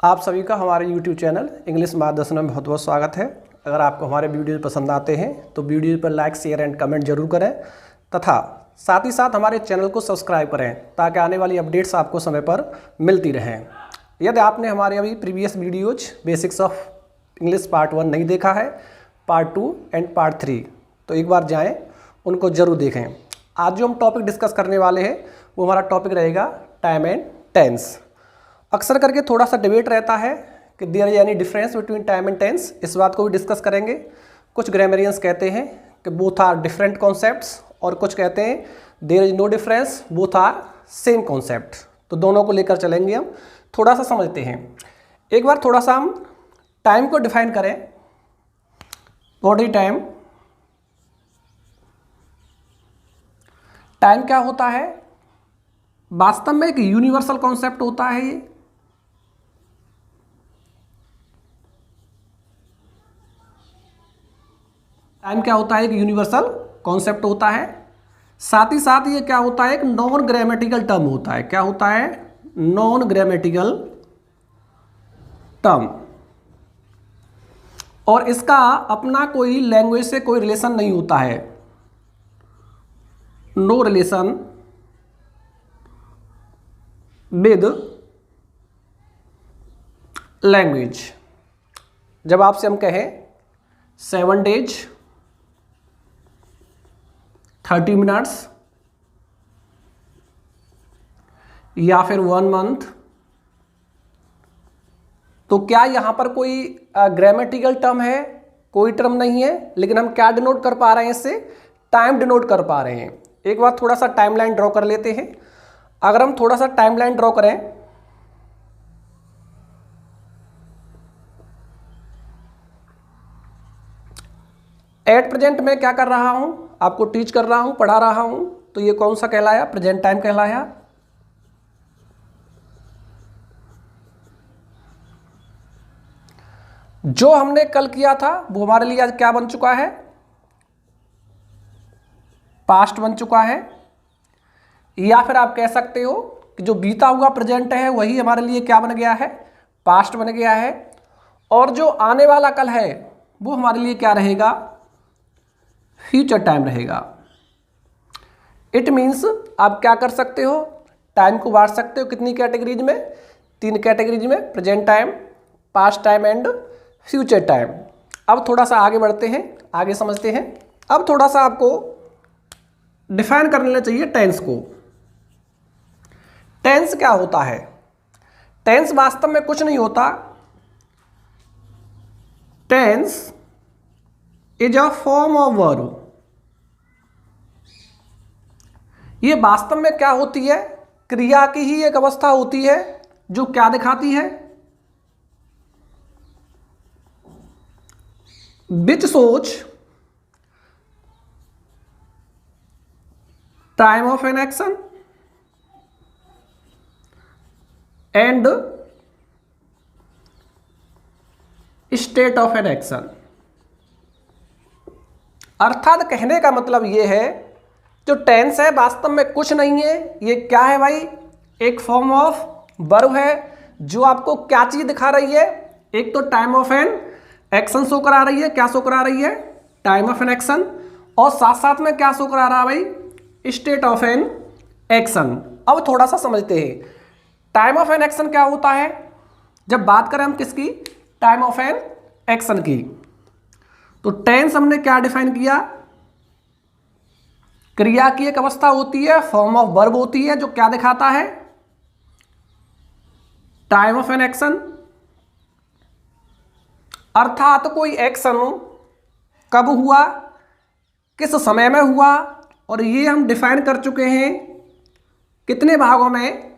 आप सभी का हमारे YouTube चैनल इंग्लिश मार्गदर्शन में बहुत बहुत स्वागत है। अगर आपको हमारे वीडियो पसंद आते हैं तो वीडियो पर लाइक, शेयर एंड कमेंट जरूर करें तथा साथ ही साथ हमारे चैनल को सब्सक्राइब करें ताकि आने वाली अपडेट्स आपको समय पर मिलती रहें। यदि आपने हमारे अभी previous videos basics of English part 1 नहीं देखा है, पार्ट 2 एंड पार्ट 3, तो एक बार जाएँ, उनको ज़रूर देखें। आज जो हम टॉपिक डिस्कस करने वाले हैं वो हमारा टॉपिक रहेगा टाइम एंड टेंस। अक्सर करके थोड़ा सा डिबेट रहता है कि there is any difference between time and tense. इस बात को भी डिस्कस करेंगे। कुछ ग्रामरियंस कहते हैं कि बोथ आर डिफरेंट कॉन्सेप्ट्स और कुछ कहते हैं there is no difference, both are same concept. तो दोनों को लेकर चलेंगे। हम थोड़ा सा समझते हैं। एक बार थोड़ा सा हम टाइम को डिफाइन करें। What is time? टाइम क्या होता है? वास्तव में एक यूनिवर्सल कॉन्सेप्ट होता है। ये टाइम क्या होता है? एक यूनिवर्सल कॉन्सेप्ट होता है। साथ ही साथ ये क्या होता है? एक नॉन ग्रामेटिकल टर्म होता है। क्या होता है? Non grammatical term. और इसका अपना कोई लैंग्वेज से कोई रिलेशन नहीं होता है। No relation with language. जब आपसे हम कहें 7 days 30 minutes या फिर 1 month, तो क्या यहां पर कोई ग्रामेटिकल टर्म है? कोई टर्म नहीं है। लेकिन हम क्या डिनोट कर पा रहे हैं? इससे टाइम डिनोट कर पा रहे हैं। एक बार थोड़ा सा टाइमलाइन ड्रॉ कर लेते हैं। अगर हम थोड़ा सा टाइमलाइन ड्रॉ करें, एट प्रेजेंट में क्या कर रहा हूं? आपको टीच कर रहा हूं, पढ़ा रहा हूं। तो ये कौन सा कहलाया? प्रेजेंट टाइम कहलाया। जो हमने कल किया था वो हमारे लिए आज क्या बन चुका है? पास्ट बन चुका है। या फिर आप कह सकते हो कि जो बीता हुआ प्रेजेंट है वही हमारे लिए क्या बन गया है? पास्ट बन गया है। और जो आने वाला कल है वो हमारे लिए क्या रहेगा? फ्यूचर टाइम रहेगा। इट मीन्स आप क्या कर सकते हो? टाइम को बांट सकते हो कितनी कैटेगरीज में? 3 कैटेगरीज में, present time, past time and future time. अब थोड़ा सा आगे बढ़ते हैं, आगे समझते हैं। अब थोड़ा सा आपको डिफाइन कर लेना चाहिए टेंस को। टेंस क्या होता है? टेंस वास्तव में कुछ नहीं होता। Tense is a form of verb. ये वास्तव में क्या होती है? क्रिया की ही एक अवस्था होती है जो क्या दिखाती है? Which shows time of an action and state of an action. अर्थात कहने का मतलब ये है, जो टेंस है वास्तव में कुछ नहीं है। ये क्या है भाई? एक फॉर्म ऑफ वर्ब है जो आपको क्या चीज दिखा रही है? एक तो time of an action show करा रही है। क्या शो करा रही है? Time of an action. और साथ साथ में क्या शो करा रहा है भाई? State of an action. अब थोड़ा सा समझते हैं। टाइम ऑफ एन एक्शन क्या होता है? जब बात करें हम किसकी? टाइम ऑफ एन एक्शन की, तो टेंस हमने क्या डिफाइन किया? क्रिया की एक अवस्था होती है, फॉर्म ऑफ वर्ब होती है जो क्या दिखाता है? Time of an action. अर्थात कोई एक्शन कब हुआ, किस समय में हुआ, और ये हम डिफाइन कर चुके हैं कितने भागों में?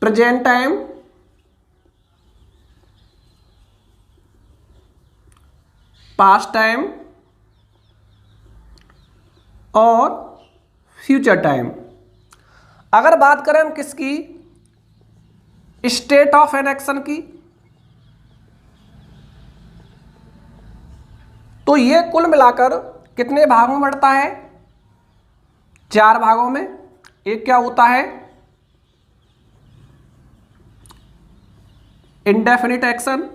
प्रेजेंट टाइम, पास्ट टाइम और फ्यूचर टाइम। अगर बात करें हम किसकी? स्टेट ऑफ एन एक्शन की, तो ये कुल मिलाकर कितने भागों में बढ़ता है? 4 भागों में। एक क्या होता है? Indefinite action.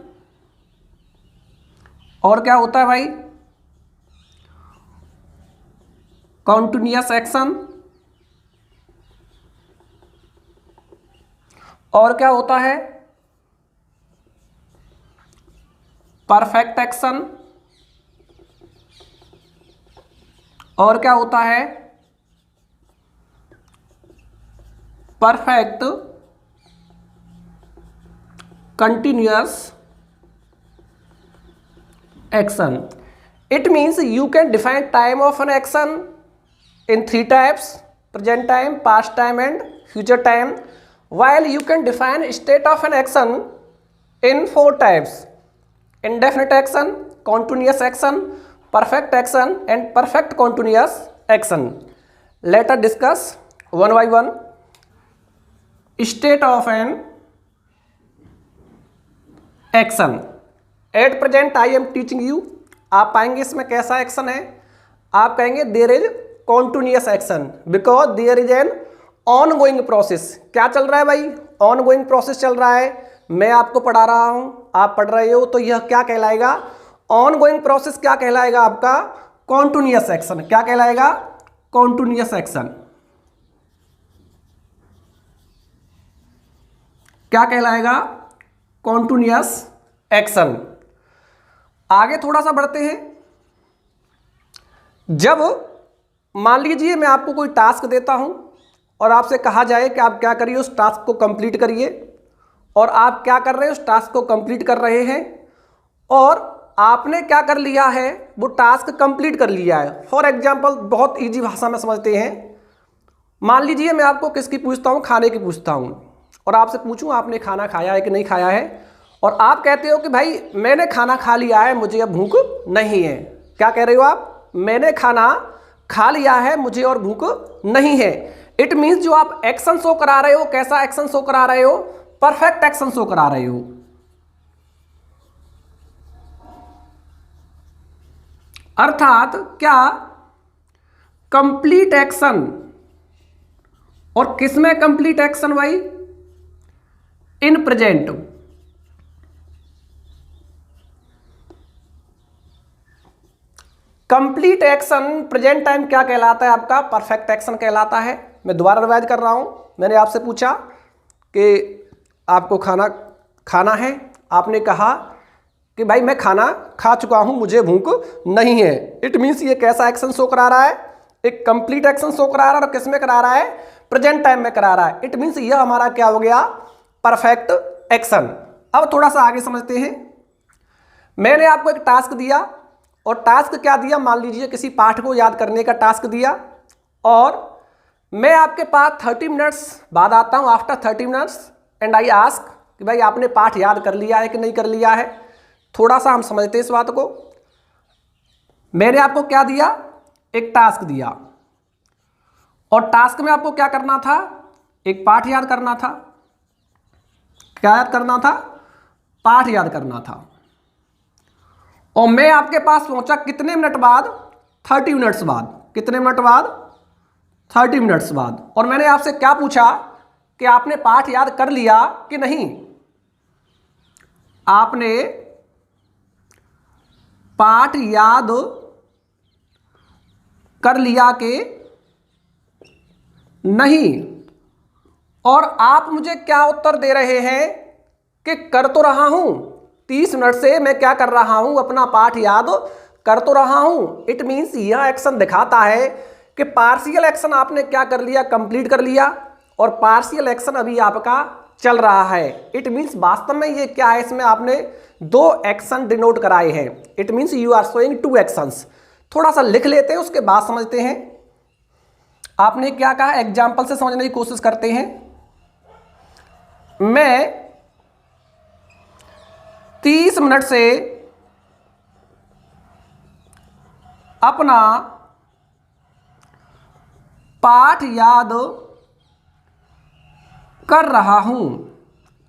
और क्या होता है भाई? Continuous action. और क्या होता है? Perfect action. और क्या होता है? Perfect continuous action. It means you can define time of an action in 3 types: present time, past time and future time, while you can define state of an action in 4 types: indefinite action, continuous action, perfect action and perfect continuous action. Let us discuss one by one. State of an action. At present I am teaching you. आप पाएंगे इसमें कैसा action है? आप कहेंगे there is continuous action because there is an ongoing process. क्या चल रहा है भाई? ऑन गोइंग प्रोसेस चल रहा है। मैं आपको पढ़ा रहा हूं, आप पढ़ रहे हो, तो यह क्या कहलाएगा? ऑन गोइंग प्रोसेस क्या कहलाएगा आपका? Continuous action. क्या कहलाएगा? Continuous action. क्या कहलाएगा? Continuous action. आगे थोड़ा सा बढ़ते हैं। जब मान लीजिए मैं आपको कोई टास्क देता हूं और आपसे कहा जाए कि आप क्या करिए, उस टास्क को कंप्लीट करिए, और आप क्या कर रहे हैं? उस टास्क को कंप्लीट कर रहे हैं, और आपने क्या कर लिया है? वो टास्क कंप्लीट कर लिया है। फॉर एग्जांपल, बहुत इजी भाषा में समझते हैं। मान लीजिए मैं आपको किसकी पूछता हूं? खाने की पूछता हूं, और आपसे पूछूं आपने खाना खाया है कि नहीं खाया है, और आप कहते हो कि भाई मैंने खाना खा लिया है, मुझे अब भूख नहीं है। क्या कह रहे हो आप? मैंने खाना खा लिया है, मुझे और भूख नहीं है। इट मीन्स जो आप एक्शन शो करा रहे हो, कैसा एक्शन शो करा रहे हो? परफेक्ट एक्शन शो करा रहे हो। अर्थात क्या? Complete action. और किसमें कंप्लीट एक्शन भाई? In present. Complete action present time क्या कहलाता है आपका? परफेक्ट एक्शन कहलाता है। मैं दोबारा रिवाइज कर रहा हूं। मैंने आपसे पूछा कि आपको खाना खाना है, आपने कहा कि भाई मैं खाना खा चुका हूं, मुझे भूख नहीं है। इट मीन्स ये कैसा एक्शन शो करा रहा है? एक कंप्लीट एक्शन शो करा रहा है। और किस में करा रहा है? प्रेजेंट टाइम में करा रहा है। इट मीन्स यह हमारा क्या हो गया? Perfect action. अब थोड़ा सा आगे समझते हैं। मैंने आपको एक टास्क दिया, और टास्क क्या दिया? मान लीजिए किसी पाठ को याद करने का टास्क दिया, और मैं आपके पास 30 मिनट्स बाद आता हूं, after 30 minutes, and I ask कि भाई आपने पाठ याद कर लिया है कि नहीं कर लिया है। थोड़ा सा हम समझते हैं इस बात को। मैंने आपको क्या दिया? एक टास्क दिया, और टास्क में आपको क्या करना था? एक पाठ याद करना था। क्या याद करना था? पाठ याद करना था। और मैं आपके पास पहुंचा कितने मिनट बाद? 30 मिनट्स बाद। कितने मिनट बाद? 30 मिनट्स बाद। और मैंने आपसे क्या पूछा कि आपने पाठ याद कर लिया कि नहीं? आपने पाठ याद कर लिया कि नहीं? और आप मुझे क्या उत्तर दे रहे हैं कि कर तो रहा हूं, 30 मिनट से मैं क्या कर रहा हूं? अपना पाठ याद कर तो रहा हूं। इट मीन्स यह एक्शन दिखाता है कि पार्शियल एक्शन आपने क्या कर लिया? कंप्लीट कर लिया, और पार्शियल एक्शन अभी आपका चल रहा है। इट मीन्स वास्तव में ये क्या है? इसमें आपने 2 एक्शन डिनोट कराए हैं। It means you are showing 2 actions. थोड़ा सा लिख लेते हैं, उसके बाद समझते हैं। आपने क्या कहा? एग्जाम्पल से समझने की कोशिश करते हैं। मैं 30 मिनट से अपना पाठ याद कर रहा हूं।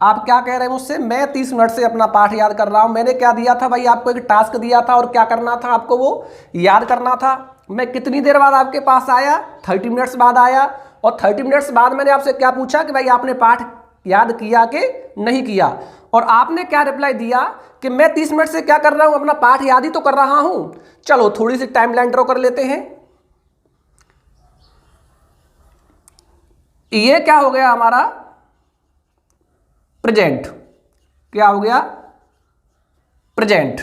आप क्या कह रहे हैं मुझसे? मैं 30 मिनट से अपना पाठ याद कर रहा हूं। मैंने क्या दिया था भाई? आपको एक टास्क दिया था, और क्या करना था आपको? वो याद करना था। मैं कितनी देर बाद आपके पास आया? 30 मिनट्स बाद आया। और 30 मिनट्स बाद मैंने आपसे क्या पूछा कि भाई आपने पाठ याद किया कि नहीं किया? और आपने क्या रिप्लाई दिया कि मैं 30 मिनट से क्या कर रहा हूं, अपना पाठ याद ही तो कर रहा हूं। चलो थोड़ी सी टाइमलाइन ड्रॉ कर लेते हैं। ये क्या हो गया हमारा प्रेजेंट, क्या हो गया प्रेजेंट।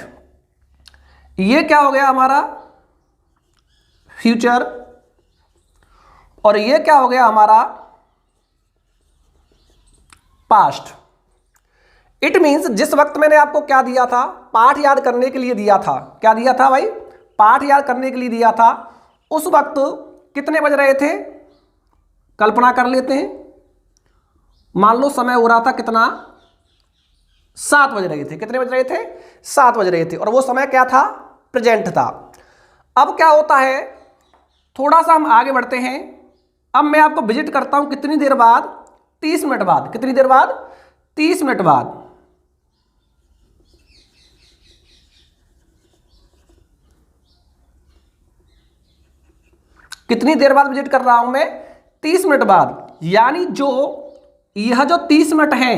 ये क्या हो गया हमारा फ्यूचर, और ये क्या हो गया हमारा पास्ट। इट मींस जिस वक्त मैंने आपको क्या दिया था, पाठ याद करने के लिए दिया था, क्या दिया था भाई, पाठ याद करने के लिए दिया था, उस वक्त कितने बज रहे थे, कल्पना कर लेते हैं। मान लो समय हो रहा था कितना, 7 बज रहे थे। कितने बज रहे थे, 7 बज रहे थे, और वो समय क्या था, प्रेजेंट था। अब क्या होता है, थोड़ा सा हम आगे बढ़ते हैं। अब मैं आपको विजिट करता हूं कितनी देर बाद, 30 मिनट बाद। कितनी देर बाद, 30 मिनट बाद। कितनी देर बाद विजिट कर रहा हूं मैं, 30 मिनट बाद। यानी जो यह जो 30 मिनट है,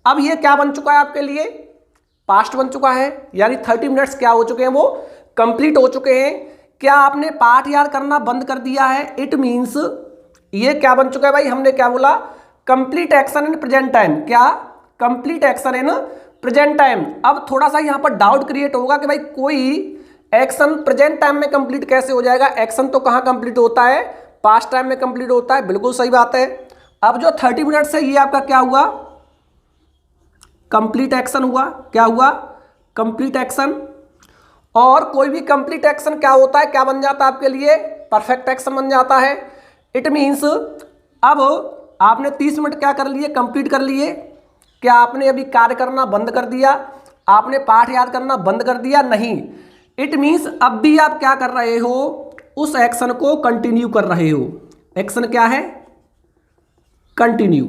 अब ये क्या बन चुका है आपके लिए, पास्ट बन चुका है। यानी 30 मिनट्स क्या हो चुके हैं, वो कंप्लीट हो चुके हैं। क्या आपने पाठ याद करना बंद कर दिया है, इट मींस ये क्या बन चुका है भाई, हमने क्या बोला, complete action in present time. क्या, complete action in present time. अब थोड़ा सा यहां पर डाउट क्रिएट होगा कि भाई कोई एक्शन प्रेजेंट टाइम में कंप्लीट कैसे हो जाएगा, एक्शन तो कहां कंप्लीट होता है, पास्ट टाइम में कंप्लीट होता है। बिल्कुल सही बात है। अब जो 30 मिनट्स है ये आपका क्या हुआ, कंप्लीट एक्शन हुआ। क्या हुआ, कंप्लीट एक्शन। और कोई भी कंप्लीट एक्शन क्या होता है, क्या बन जाता है आपके लिए, परफेक्ट एक्शन बन जाता है। इट मींस अब आपने 30 मिनट क्या कर लिए, कंप्लीट कर लिए। क्या आपने अभी कार्य करना बंद कर दिया, आपने पाठ याद करना बंद कर दिया, नहीं। इट मींस अब भी आप क्या कर रहे हो, उस एक्शन को कंटिन्यू कर रहे हो। एक्शन क्या है, कंटिन्यू।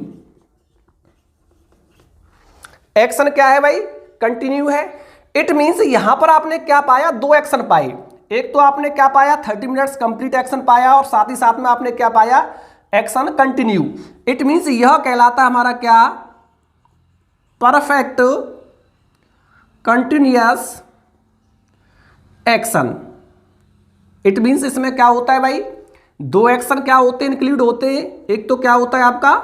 एक्शन क्या है भाई, कंटिन्यू है। इट मींस यहां पर आपने क्या पाया, 2 एक्शन पाए। एक तो आपने क्या पाया, 30 मिनट्स कंप्लीट एक्शन पाया, और साथ ही साथ में आपने क्या पाया, एक्शन कंटिन्यू। इट मींस यह कहलाता है हमारा क्या, perfect continuous action. It means इसमें क्या होता है भाई, 2 एक्शन क्या होते हैं, इंक्लूड होते हैं। एक तो क्या होता है आपका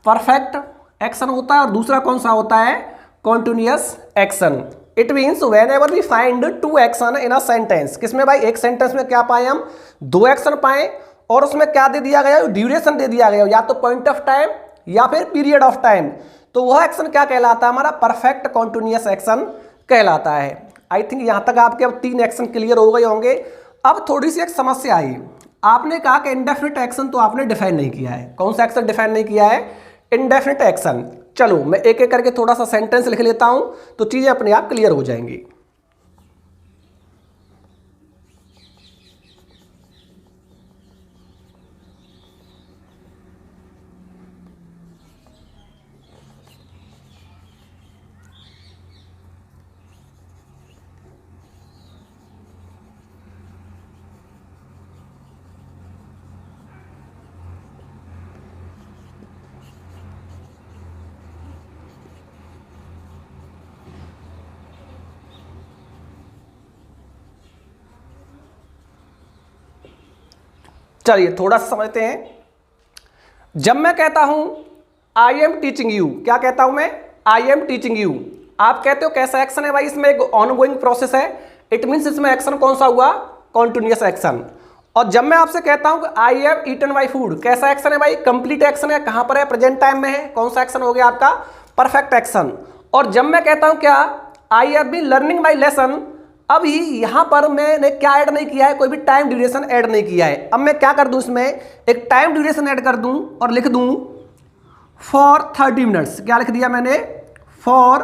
परफेक्ट एक्शन होता है, और दूसरा कौन सा होता है, continuous action. It means whenever we find 2 action in a sentence. किसमें भाई, एक सेंटेंस में क्या पाए हम, 2 एक्शन पाए, और उसमें क्या दे दिया गया, ड्यूरेशन दे दिया गया, या तो पॉइंट ऑफ टाइम या फिर पीरियड ऑफ टाइम। तो वह एक्शन क्या कहलाता है, हमारा परफेक्ट कॉन्टिन्यूअस एक्शन कहलाता है। आई थिंक यहां तक आपके अब 3 एक्शन क्लियर हो गए होंगे। अब थोड़ी सी एक समस्या आई, आपने कहा कि इंडेफिनिट एक्शन तो आपने डिफाइन नहीं किया है। कौन सा एक्शन डिफाइन नहीं किया है, इंडेफिनिट एक्शन। चलो मैं एक एक करके थोड़ा सा सेंटेंस लिख लेता हूं, तो चीजें अपने आप क्लियर हो जाएंगी। चलिए थोड़ा सा समझते हैं। जब मैं कहता हूं आई एम टीचिंग यू, क्या कहता हूं मैं, आई एम टीचिंग यू। आप कहते हो कैसा एक्शन है भाई, इसमें एक ऑनगोइंग प्रोसेस है। इट मींस इसमें एक्शन कौन सा हुआ, कॉन्टिन्यूअस एक्शन। और जब मैं आपसे कहता हूं कि I have eaten my food, कैसा एक्शन है भाई, कंप्लीट एक्शन है। कहां पर है, प्रेजेंट टाइम में है। कौन सा एक्शन हो गया आपका, परफेक्ट एक्शन। और जब मैं कहता हूं क्या, I have been learning my lesson, अभी यहां पर मैंने क्या ऐड नहीं किया है, कोई भी टाइम ड्यूरेशन ऐड नहीं किया है। अब मैं क्या कर दूं, इसमें एक टाइम ड्यूरेशन ऐड कर दूं और लिख दूं फॉर 30 मिनट्स। क्या लिख दिया मैंने, फॉर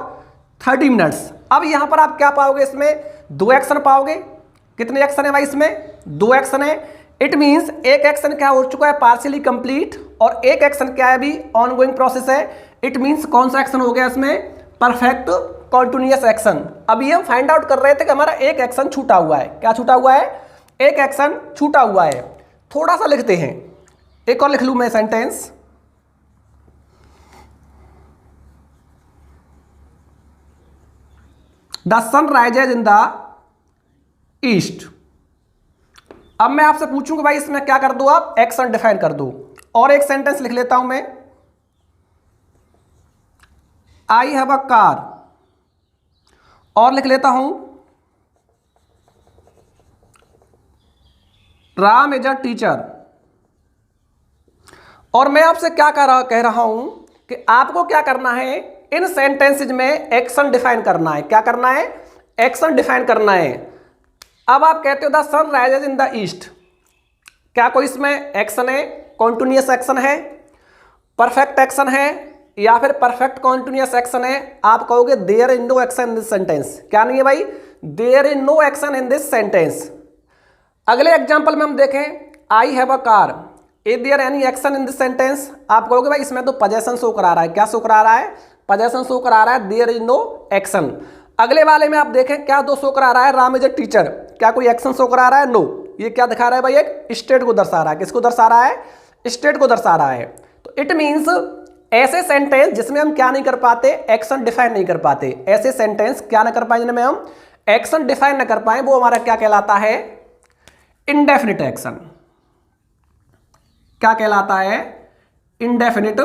30 मिनट्स। अब यहां पर आप क्या पाओगे, इसमें 2 एक्शन पाओगे। कितने एक्शन है भाई, इसमें 2 एक्शन है। इट मींस एक एक्शन क्या हो चुका है, पार्शियली कंप्लीट, और एक एक्शन क्या है, अभी ऑनगोइंग प्रोसेस है। इट मींस कौन सा एक्शन हो गया इसमें, परफेक्ट कॉन्टिन्यूअस एक्शन। अभी हम फाइंड आउट कर रहे थे कि हमारा एक एक्शन छूटा हुआ है। क्या छूटा हुआ है, एक एक्शन छूटा हुआ है। थोड़ा सा लिखते हैं, एक और लिख लूं मैं sentence. The sun rises in the east. अब मैं आपसे पूछूंगा भाई इसमें क्या कर दो, आप एक्शन डिफाइन कर दो। और एक सेंटेंस लिख लेता हूं मैं, आई हैव अ कार। और लिख लेता हूं राम इज अ टीचर। और मैं आपसे क्या कह रहा हूं कि आपको क्या करना है, इन सेंटेंसेज में एक्शन डिफाइन करना है। क्या करना है, एक्शन डिफाइन करना है। अब आप कहते हो the sun rises in the east, क्या कोई इसमें एक्शन है, कॉन्टिन्यूअस एक्शन है, परफेक्ट एक्शन है, या फिर परफेक्ट कॉन्टिन्यूअस एक्शन है? आप कहोगे there is no action in this sentence. क्या नहीं है भाई, there is no action in this sentence. अगले एग्जांपल में हम देखें, I have a car, is there any action in this sentence? आप कहोगे भाई इसमें तो पोजेशन शो करा रहा है। क्या शो करा रहा है, पोजेशन शो करा रहा है, देयर इज नो एक्शन। अगले वाले में आप देखें क्या दो शो करा रहा है, राम इज अ टीचर, क्या कोई एक्शन शो करा रहा है? नो। ये क्या दिखा रहा है भाई, एक स्टेट को दर्शा रहा है। किसको दर्शा रहा है, स्टेट को दर्शा रहा है। तो इट मीन्स ऐसे सेंटेंस जिसमें हम क्या नहीं कर पाते, एक्शन डिफाइन नहीं कर पाते, ऐसे सेंटेंस क्या ना कर पाए जिनमें हम एक्शन डिफाइन ना कर पाए, वो हमारा क्या कहलाता है, इंडेफिनिट एक्शन। क्या कहलाता है, इंडेफिनिट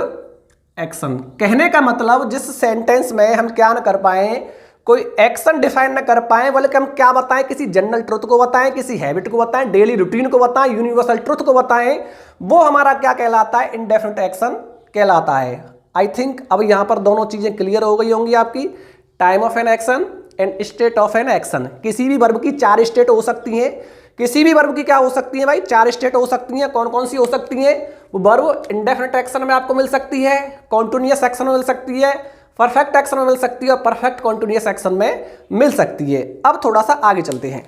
एक्शन। कहने का मतलब जिस सेंटेंस में हम क्या ना कर पाए, कोई एक्शन डिफाइन ना कर पाए, बल्कि हम क्या बताएं, किसी जनरल ट्रुथ को बताएं, किसी हैबिट को बताएं, डेली रूटीन को बताएं, यूनिवर्सल ट्रुथ को बताएं, वो हमारा क्या कहलाता है, इंडेफिनिट एक्शन कहलाता है। आई थिंक अब यहां पर दोनों चीजें क्लियर हो गई होंगी आपकी, time of an action and state of an action. किसी भी वर्ब की 4 स्टेट हो सकती हैं, किसी भी वर्ब की क्या हो सकती है भाई, 4 स्टेट हो सकती हैं। कौन कौन सी हो सकती हैं, वो वर्ब इंडेफिनिट एक्शन में आपको मिल सकती है, कॉन्टिन्यूअस एक्शन में मिल सकती है, परफेक्ट एक्शन में मिल सकती है, और परफेक्ट कॉन्टिन्यूअस एक्शन में मिल सकती है। अब थोड़ा सा आगे चलते हैं।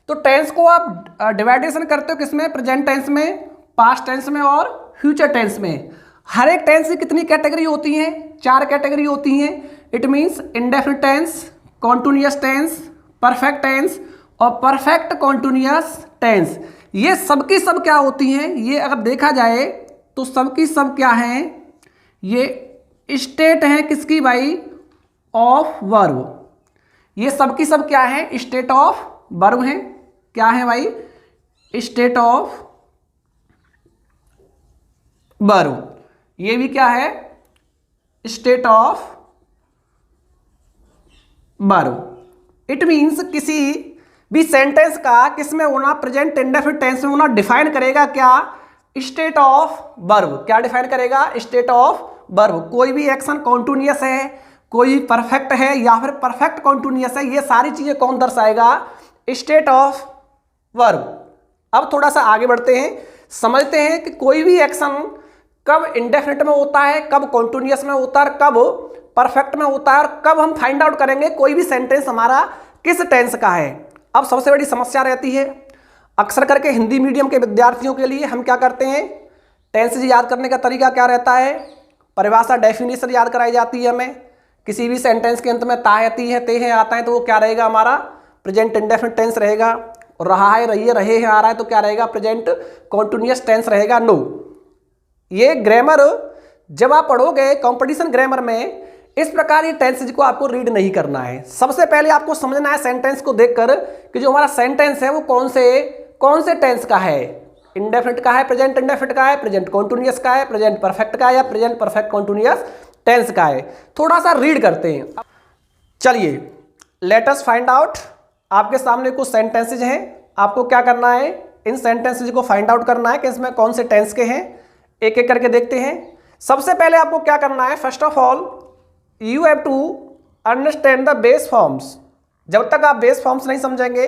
तो टेंस को आप डिवाइडेशन करते हो किसमें, प्रेजेंट टेंस में, पास्ट टेंस में और फ्यूचर टेंस में। हर एक टेंस की कितनी कैटेगरी होती हैं, 4 कैटेगरी होती हैं। It means indefinite tense, continuous tense, perfect tense और परफेक्ट कॉन्टिन्यूअस टेंस। ये सबकी सब क्या होती हैं, ये अगर देखा जाए तो सबकी सब क्या हैं, ये स्टेट है किसकी भाई, ऑफ वर्ब। ये सबकी सब क्या है, स्टेट ऑफ वर्ब है। क्या है भाई, स्टेट ऑफ वर्ब। ये भी क्या है, state of verb. It means किसी भी सेंटेंस का किस में होना, प्रेजेंट इंडेफिनिट टेंस में होना, डिफाइन करेगा क्या, स्टेट ऑफ वर्ब। क्या डिफाइन करेगा, स्टेट ऑफ वर्ब। कोई भी एक्शन कॉन्टिन्यूअस है, कोई परफेक्ट है या फिर परफेक्ट कॉन्टिन्यूअस है, ये सारी चीजें कौन दर्शाएगा, स्टेट ऑफ वर्ब। अब थोड़ा सा आगे बढ़ते हैं, समझते हैं कि कोई भी एक्शन कब इंडेफिनिट में होता है, कब कॉन्टिन्यूअस में होता है, कब परफेक्ट में होता है, और कब हम फाइंड आउट करेंगे कोई भी सेंटेंस हमारा किस टेंस का है। अब सबसे बड़ी समस्या रहती है अक्सर करके हिंदी मीडियम के विद्यार्थियों के लिए, हम क्या करते हैं, टेंसेज याद करने का तरीका क्या रहता है, परिभाषा डेफिनेशन याद कराई जाती है हमें। किसी भी सेंटेंस के अंत में तायती है, ते हैं आता है, तो वो क्या रहेगा, हमारा प्रेजेंट इंडेफिनिट टेंस रहेगा। और रहा है, रही है, रहे हैं, आ रहा है, तो क्या रहेगा, प्रेजेंट कॉन्टिन्यूअस टेंस रहेगा। नो, ये ग्रामर जब आप पढ़ोगे कंपटीशन ग्रामर में, इस प्रकार ये टेंसेज को आपको रीड नहीं करना है। सबसे पहले आपको समझना है सेंटेंस को देखकर कि जो हमारा सेंटेंस है वो कौन से टेंस का है, इंडेफिनिट का है, प्रेजेंट इंडेफिनिट का है, प्रेजेंट कॉन्टिन्यूअस का है, प्रेजेंट परफेक्ट का है, या प्रेजेंट परफेक्ट कॉन्टिन्यूअस टेंस का है। थोड़ा सा रीड करते हैं। चलिए लेट अस फाइंड आउट। आपके सामने कुछ सेंटेंसेज हैं, आपको क्या करना है, इन सेंटेंसेज को फाइंड आउट करना है कि इसमें कौन से टेंस के हैं। एक एक करके देखते हैं। सबसे पहले आपको क्या करना है, first of all you have to understand the base forms. जब तक आप बेस फॉर्म्स नहीं समझेंगे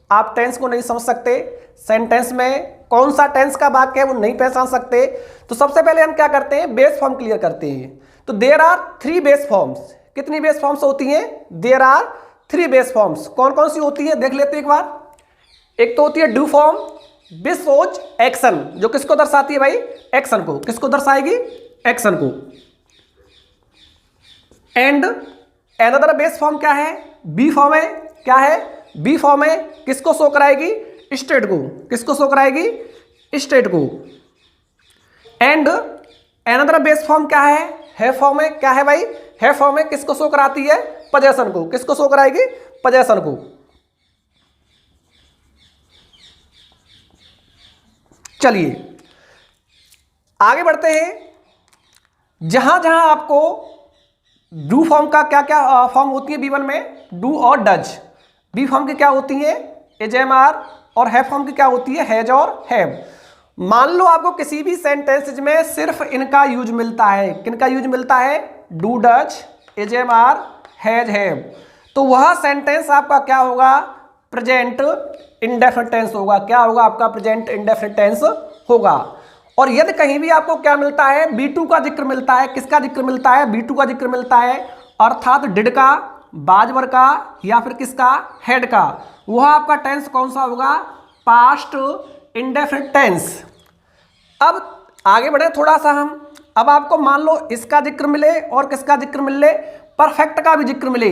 आप टेंस को नहीं समझ सकते। सेंटेंस में कौन सा टेंस का वाक्य है वो नहीं पहचान सकते। तो सबसे पहले हम क्या करते हैं, बेस फॉर्म क्लियर करते हैं। तो देयर आर 3 बेस फॉर्म्स। कितनी बेस फॉर्म्स होती हैं, देयर आर 3 बेस फॉर्म्स। कौन कौन सी होती हैं देख लेते हैं एक बार। एक तो होती है do form, which shows action, जो किसको दर्शाती है भाई, एक्शन को। किसको दर्शाएगी, एक्शन को। एंड अनदर बेस फॉर्म क्या है, बी फॉर्म है। क्या है, बी फॉर्म है, किसको शो कराएगी, स्टेट को। किसको शो कराएगी, स्टेट को। एंड अनदर बेस फॉर्म क्या है फॉर्म है। क्या है भाई, है फॉर्म है, किसको शो कराती है, पोजेशन को। किसको शो कराएगी? पोजेशन को। चलिए आगे बढ़ते हैं। जहां जहां आपको डू फॉर्म का क्या क्या फॉर्म होती है B1 में, डू और डज। बी फॉर्म की क्या होती है? Is am are. और हैव फॉर्म की क्या होती है? हैज और हैव। मान लो आपको किसी भी सेंटेंसेज में सिर्फ इनका यूज मिलता है। किनका यूज मिलता है? Do, does, is am are, has, have. तो वह सेंटेंस आपका क्या होगा? प्रेजेंट इंडेफिनिट टेंस होगा। क्या होगा? आपका प्रेजेंट इंडेफिनिट टेंस होगा। और यदि कहीं भी आपको क्या मिलता है? B2 का जिक्र मिलता है। किसका जिक्र मिलता है? B2 का जिक्र मिलता है, अर्थात डिड का, बाजवर का, या फिर किसका? हेड का। वह आपका टेंस कौन सा होगा? Past indefinite tense. अब आगे बढ़े थोड़ा सा हम। अब आपको मान लो इसका जिक्र मिले और किसका जिक्र मिले? परफेक्ट का भी जिक्र मिले।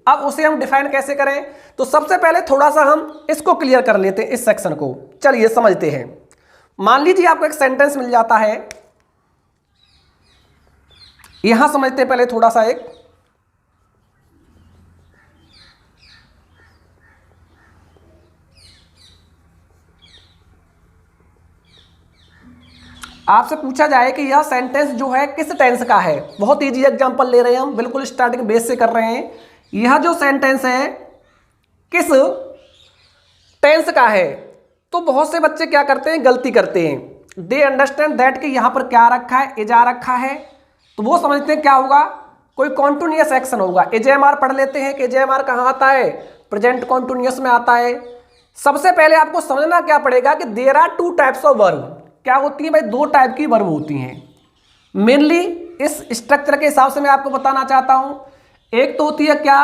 अब उसे हम डिफाइन कैसे करें? तो सबसे पहले थोड़ा सा हम इसको क्लियर कर लेते हैं, इस सेक्शन को। चलिए समझते हैं। मान लीजिए आपको एक सेंटेंस मिल जाता है, यहां समझते हैं पहले थोड़ा सा। एक आपसे पूछा जाए कि यह सेंटेंस जो है किस टेंस का है। बहुत इजी एग्जांपल ले रहे हैं हम, बिल्कुल स्टार्टिंग बेस से कर रहे हैं। यह जो सेंटेंस है किस टेंस का है? तो बहुत से बच्चे क्या करते हैं? गलती करते हैं। दे अंडरस्टैंड दैट कि यहां पर क्या रखा है? इज आ रखा है, तो वो समझते हैं क्या होगा? कोई कॉन्टिन्यूअस एक्शन होगा। एजेएमआर पढ़ लेते हैं कि एजेएमआर कहाँ आता है? प्रेजेंट कॉन्टिन्यूअस में आता है। सबसे पहले आपको समझना क्या पड़ेगा कि there are two types of verb. क्या होती है भाई? दो टाइप की वर्ब होती हैं मेनली। इस स्ट्रक्चर के हिसाब से मैं आपको बताना चाहता हूं। एक तो होती है क्या?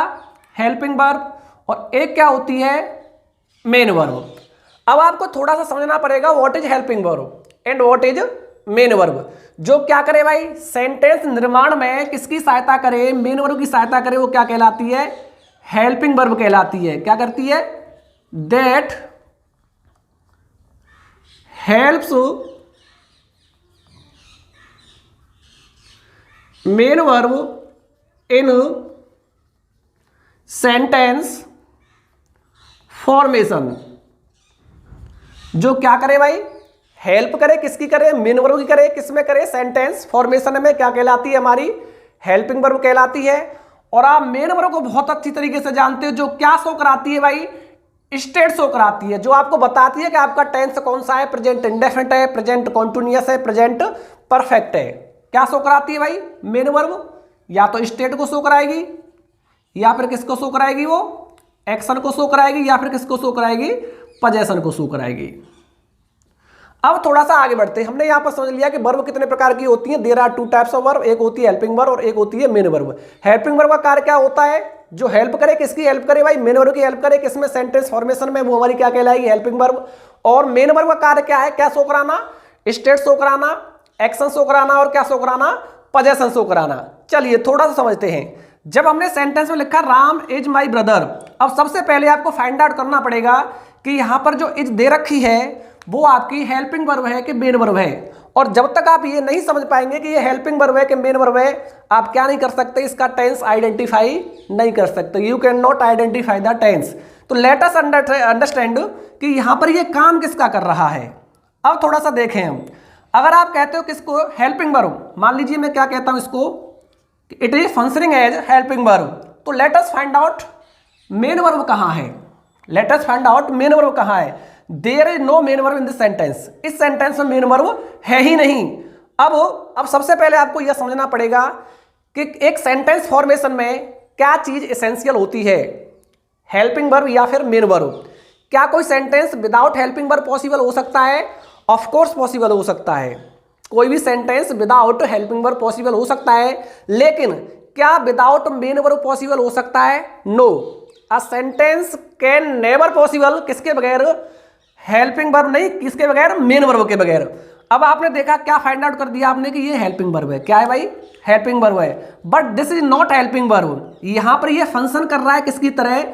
हेल्पिंग वर्ब, और एक क्या होती है? Main verb. अब आपको थोड़ा सा समझना पड़ेगा what is helping verb and what is main verb. जो क्या करे भाई? सेंटेंस निर्माण में किसकी सहायता करे? मेन वर्ब की सहायता करे। वो क्या कहलाती है? हेल्पिंग वर्ब कहलाती है। क्या करती है? That helps main verb in sentence formation. जो क्या करे भाई? हेल्प करे। किसकी करे? मेन वर्ब की करे। किसमें करे? सेंटेंस फॉर्मेशन में। क्या कहलाती है? हमारी हेल्पिंग वर्ब कहलाती है। और आप मेन वर्ब को बहुत अच्छी तरीके से जानते हो। जो क्या शो कराती है भाई? स्टेट शो कराती है, जो आपको बताती है कि आपका टेंस कौन सा है? प्रेजेंट इंडेफिनिट है, प्रेजेंट कॉन्टिन्यूअस है, प्रेजेंट परफेक्ट है। क्या शो कराती है भाई? मेन वर्ब या तो स्टेट को शो कराएगी, या फिर किसको शो कराएगी? वो एक्शन को शो कराएगी, या फिर किसको शो कराएगी? पोजेशन को शो कराएगी। अब थोड़ा सा आगे बढ़ते हैं। हमने यहां पर समझ लिया कि वर्ब कितने प्रकार की होती हैं। There are two types of verb. एक होती है हेल्पिंग वर्ब और एक होती है मेन वर्ब। हेल्पिंग वर्ब का कार्य क्या होता है? जो हेल्प करे। किसकी हेल्प करे भाई? मेन वर्ब की हेल्प करे। किसमें? सेंटेंस फॉर्मेशन में। वो हमारी क्या कहलाएगी? Helping verb. और मेन वर्ब का कार्य क्या है? क्या शो कराना? स्टेट शो कराना, एक्शन शो कराना, और क्या शो कराना? पोजेशन शो कराना। चलिए थोड़ा सा समझते हैं। जब हमने सेंटेंस में लिखा राम इज माई ब्रदर, अब सबसे पहले आपको फाइंड आउट करना पड़ेगा कि यहां पर जो इज दे रखी है वो आपकी हेल्पिंग वर्ब है कि मेन वर्ब है। और जब तक आप ये नहीं समझ पाएंगे कि ये हेल्पिंग वर्ब है कि मेन वर्ब है, आप क्या नहीं कर सकते? इसका टेंस आइडेंटिफाई नहीं कर सकते। You can not identify the tense. तो लेट अस अंडरस्टैंड कि यहां पर ये काम किसका कर रहा है। अब थोड़ा सा देखें हम। अगर आप कहते हो किसको? Helping verb. मान लीजिए मैं क्या कहता हूं इसको? It is functioning as helping verb. तो let us find out main verb कहां है। Let us find out main verb कहां है। There is no main verb in this sentence. इस सेंटेंस में मेन वर्ब है ही नहीं। अब सबसे पहले आपको यह समझना पड़ेगा कि एक सेंटेंस फॉर्मेशन में क्या चीज एसेंशियल होती है? हेल्पिंग वर्ब या फिर मेन वर्ब। क्या कोई sentence without helping verb possible हो सकता है? ऑफ कोर्स पॉसिबल हो सकता है। कोई भी sentence without helping verb possible हो सकता है, लेकिन क्या विदाउट मेन वर्ब पॉसिबल हो सकता है? No, a sentence can never possible. किसके बगैर? हेल्पिंग वर्ब नहीं, किसके बगैर? मेन वर्ब के बगैर। अब आपने देखा, क्या फाइंड आउट कर दिया आपने कि ये हेल्पिंग वर्ब है। क्या है भाई? हेल्पिंग वर्ब है। But this is not helping verb. यहां पर ये फंक्शन कर रहा है किसकी तरह?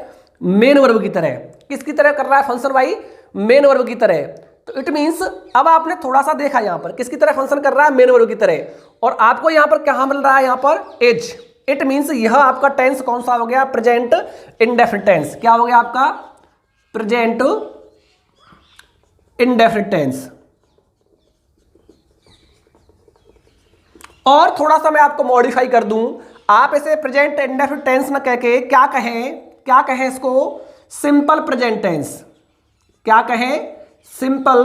मेन वर्ब की तरह। किसकी तरह कर रहा है फंक्शन भाई? मेन वर्ब की तरह। तो इट मींस अब आपने थोड़ा सा देखा यहां पर किसकी तरह फंक्शन कर रहा है? मेन वर्ब की तरह। और आपको यहां पर क्या मिल रहा है? यहां पर एज। इट मीन्स यह आपका टेंस कौन सा हो गया, प्रेजेंट इंडेफिनिट टेंस। क्या हो गया आपका, प्रेजेंट इंडेफिनिट टेंस। और थोड़ा सा मैं आपको मॉडिफाई कर दूं, आप इसे प्रेजेंट इंडेफिनिट टेंस ना कह के क्या कहें इसको, सिंपल प्रेजेंट टेंस। क्या कहें, सिंपल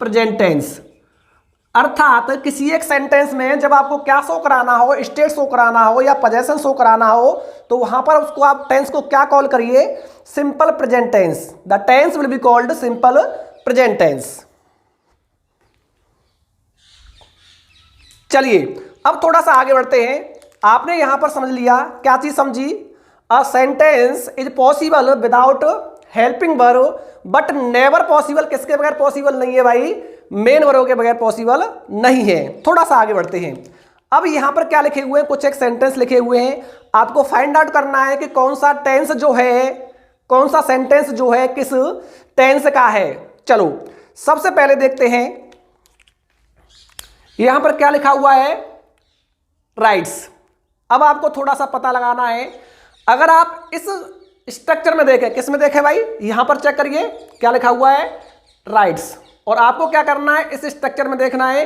प्रेजेंट टेंस। अर्थात किसी एक सेंटेंस में जब आपको क्या शो कराना हो, स्टेट शो कराना हो या पोजेशन शो कराना हो, तो वहां पर उसको आप टेंस को क्या कॉल करिए, simple present tense. The tense will be called simple present tense. चलिए अब थोड़ा सा आगे बढ़ते हैं। आपने यहां पर समझ लिया, क्या चीज समझी, a sentence is possible without helping verb but never possible किसके बगैर पॉसिबल नहीं है भाई, मेन वर्ब के बगैर पॉसिबल नहीं है। थोड़ा सा आगे बढ़ते हैं। अब यहां पर क्या लिखे हुए हैं, कुछ एक सेंटेंस लिखे हुए हैं, आपको फाइंड आउट करना है कि कौन सा टेंस जो है, कौन सा सेंटेंस जो है किस टेंस का है। चलो सबसे पहले देखते हैं, यहां पर क्या लिखा हुआ है, राइट्स। अब आपको थोड़ा सा पता लगाना है, अगर आप इस स्ट्रक्चर में देखें, किस में देखें भाई, यहां पर चेक करिए क्या लिखा हुआ है, राइट्स। और आपको क्या करना है, इस स्ट्रक्चर में देखना है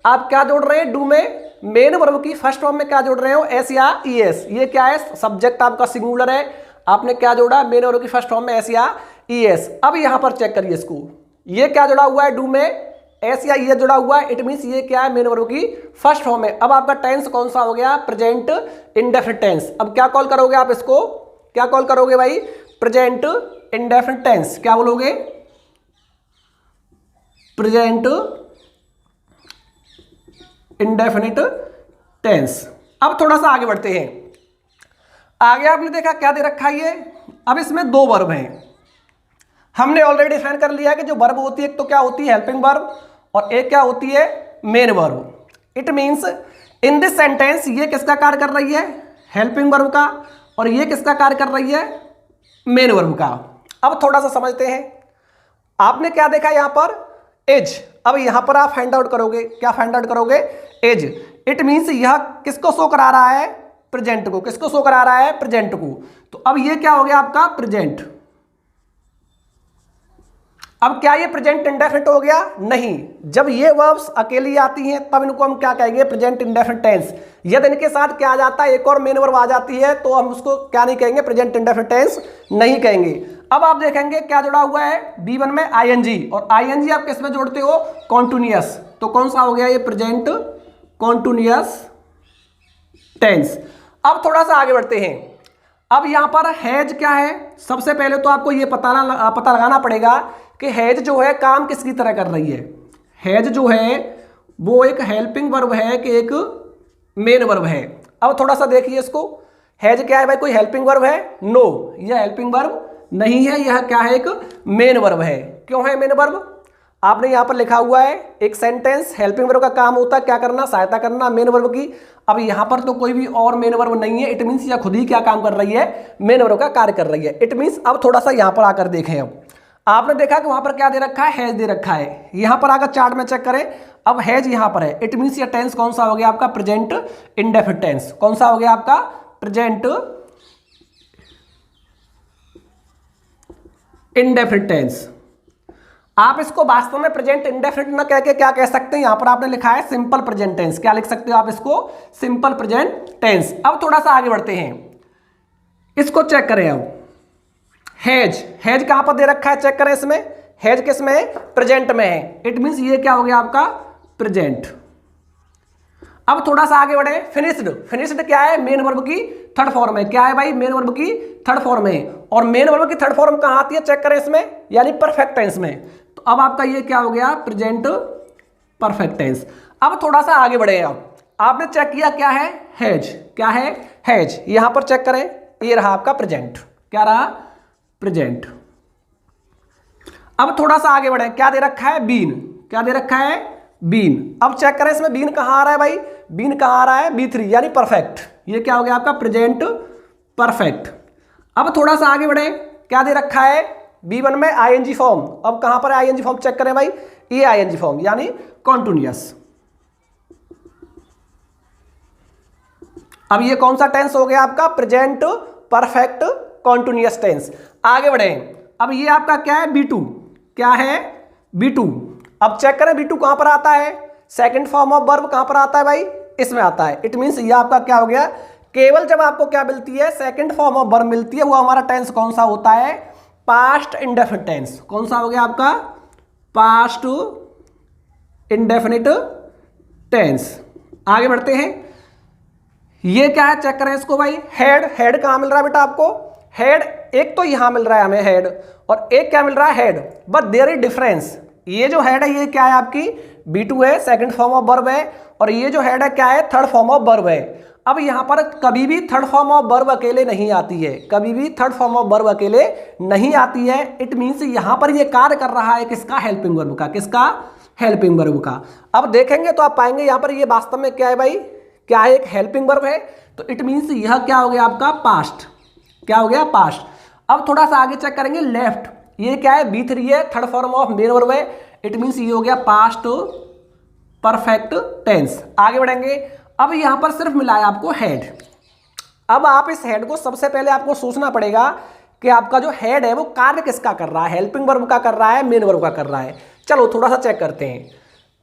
आप क्या जोड़ रहे हैं, डू में मेन वर्ब की फर्स्ट फॉर्म में क्या जोड़ रहे हो, एस या ई एस। ये क्या है, सब्जेक्ट आपका सिंगुलर है, आपने क्या जोड़ा, मेन वर्ब की फर्स्ट फॉर्म में एस या ई एस। अब यहां पर चेक करिए इसको, ये क्या जुड़ा हुआ है, डू में एस या ई जुड़ा हुआ है, इट मींस ये क्या है, मेन वर्ब की फर्स्ट फॉर्म है। अब आपका टेंस कौन सा हो गया, प्रेजेंट इंडेफिनिट टेंस। अब क्या कॉल करोगे आप इसको, क्या कॉल करोगे भाई, प्रेजेंट इंडेफिनिट टेंस। क्या बोलोगे, प्रेजेंट इंडेफिनिट टेंस। अब थोड़ा सा आगे बढ़ते हैं। आगे आपने देखा क्या दे रखा है ये, अब इसमें दो वर्ब हैं। हमने ऑलरेडी डिफाइन कर लिया कि जो वर्ब होती है, एक तो क्या होती है हेल्पिंग वर्ब और एक क्या होती है main verb. It means in this sentence ये किसका कार्य कर रही है, हेल्पिंग वर्ब का, और ये किसका कार्य कर रही है, मेन वर्ब का। अब थोड़ा सा समझते हैं, आपने क्या देखा यहां पर, एज। अब यहां पर आप फाइंड आउट करोगे, क्या फाइंड आउट करोगे, एज। इट मींस यह किसको शो करा रहा है, प्रेजेंट को। किसको शो करा रहा है, प्रेजेंट को। तो अब ये क्या हो गया आपका, प्रेजेंट। अब क्या ये प्रेजेंट इंडेफिनिट हो गया, नहीं। जब ये वर्ब्स अकेली आती हैं तब इनको हम क्या कहेंगे, प्रेजेंट इंडेफिनिट टेंस। यदि इनके साथ क्या आ जाता है, एक और मेन वर्ब आ जाती है, तो हम उसको क्या नहीं कहेंगे, प्रेजेंट इंडेफिनिट टेंस नहीं कहेंगे। अब आप देखेंगे क्या जुड़ा हुआ है, बी वन में आईएनजी, और आईएनजी आप किस में जोड़ते हो, कॉन्टिन्यूअस। तो कौन सा हो गया ये, प्रेजेंट कॉन्टिन्यूअस टेंस। अब थोड़ा सा आगे बढ़ते हैं। अब यहां पर हैज क्या है, सबसे पहले तो आपको ये पता लगाना पड़ेगा कि हैज जो है काम किसकी तरह कर रही है। हैज जो है वो एक हेल्पिंग वर्ब है कि एक मेन वर्ब है। अब थोड़ा सा देखिए इसको, हैज क्या है भाई, कोई हेल्पिंग वर्ब है, नो, यह हेल्पिंग वर्ब नहीं है, यह क्या है, एक मेन वर्ब है। क्यों है मेन वर्ब, आपने यहां पर लिखा हुआ है, एक सेंटेंस हेल्पिंग वर्ब का काम होता है क्या करना, सहायता करना मेन वर्ब की। अब यहां पर तो कोई भी और मेन वर्ब नहीं है, इट मींस यह खुद ही क्या काम कर रही है, मेन वर्ब का कार्य कर रही है। इट मींस अब थोड़ा सा यहां पर आकर देखें, अब आपने देखा कि वहां पर क्या दे रखा है, हैज दे रखा है। यहां पर आकर चार्ट में चेक करें, अब हैज यहां पर है, इट मींस ये टेंस कौन सा हो गया आपका, प्रेजेंट इंडेफिनिट टेंस। कौन सा हो गया आपका, प्रेजेंट इंडेफिनिट टेंस। आप इसको वास्तव में प्रेजेंट इंडेफिनिट न कह के क्या कह सकते हैं, यहां पर आपने लिखा है सिंपल प्रेजेंट टेंस। क्या लिख सकते हो आप इसको, सिंपल प्रेजेंट टेंस। अब थोड़ा सा आगे बढ़ते हैं, इसको चेक करें। अब हैज, हैज कहां पर दे रखा है, चेक करें इसमें, हैज किस में है, प्रेजेंट में है। इट मींस ये क्या हो गया आपका, प्रेजेंट। अब थोड़ा सा आगे बढ़े, फिनिश्ड। फिनिश्ड क्या है, मेन वर्ब की थर्ड फॉर्म है। क्या है भाई, मेन वर्ब की थर्ड फॉर्म है। और मेन वर्ब की थर्ड फॉर्म कहां आती है, चेक करें इसमें, यानी परफेक्ट टेंस में। तो अब आपका ये क्या हो गया, प्रेजेंट परफेक्ट टेंस। अब थोड़ा सा आगे बढ़े, अब आपने चेक किया क्या है, हैज। क्या है, हैज। यहां पर चेक करें, ये रहा आपका प्रेजेंट। क्या रहा, प्रेजेंट। अब थोड़ा सा आगे बढ़े, क्या दे रखा है, बीन। क्या दे रखा है, बीन। अब चेक करें इसमें बीन कहां आ रहा है भाई, बीन कहां आ रहा है, B3 यानी परफेक्ट। ये क्या हो गया आपका, प्रेजेंट परफेक्ट। अब थोड़ा सा आगे बढ़े, क्या दे रखा है, B1 में आईएनजी फॉर्म। अब कहां पर आईएनजी फॉर्म, चेक करें भाई, ये आईएनजी फॉर्म यानी कॉन्टिन्यूअस। अब ये कौन सा टेंस हो गया आपका? Present perfect continuous tense. आगे बढ़े, अब ये आपका क्या है? B2। क्या है? B2। अब चेक करें B2 कहां पर आता है? सेकंड फॉर्म ऑफ वर्ब कहां पर आता है भाई? इसमें आता है। इट मींस ये आपका क्या हो गया? केवल जब आपको क्या मिलती है? सेकंड फॉर्म ऑफ वर्ब मिलती है, वो हमारा टेंस कौन सा होता है? Past indefinite tense. कौन सा हो गया आपका? Past indefinite tense. आगे बढ़ते हैं, ये क्या है? चेक करें इसको भाई। हेड कहां मिल रहा है बेटा आपको? हेड एक तो यहां मिल रहा है हमें हेड, और एक क्या मिल रहा है? Head. But there is difference. ये जो हेड है ये क्या है आपकी? B2 है, सेकंड फॉर्म ऑफ वर्ब है, और ये जो हेड है क्या है? थर्ड फॉर्म ऑफ वर्ब है। अब यहां पर कभी भी थर्ड फॉर्म ऑफ वर्ब अकेले नहीं आती है, कभी भी थर्ड फॉर्म ऑफ वर्ब अकेले नहीं आती है। इट मींस यहां पर ये कार्य कर रहा है किसका? हेल्पिंग वर्ब का। किसका? हेल्पिंग वर्ब का। अब देखेंगे तो आप पाएंगे यहां पर ये वास्तव में क्या है भाई? क्या है? एक हेल्पिंग वर्ब है। तो इट मींस यह क्या हो गया आपका? पास्ट। क्या हो गया? पास्ट। अब थोड़ा सा आगे चेक करेंगे, लेफ्ट। ये क्या है? B3 है, third form of main verb है। इट मींस ये हो गया पास्ट परफेक्ट टेंस। आगे बढ़ेंगे, अब यहां पर सिर्फ मिला है आपको हेड। अब आप इस हेड को सबसे पहले आपको सोचना पड़ेगा कि आपका जो हेड है वो कार्य किसका कर रहा है? हेल्पिंग वर्ब का कर रहा है, मेन वर्ब का कर रहा है? चलो थोड़ा सा चेक करते हैं।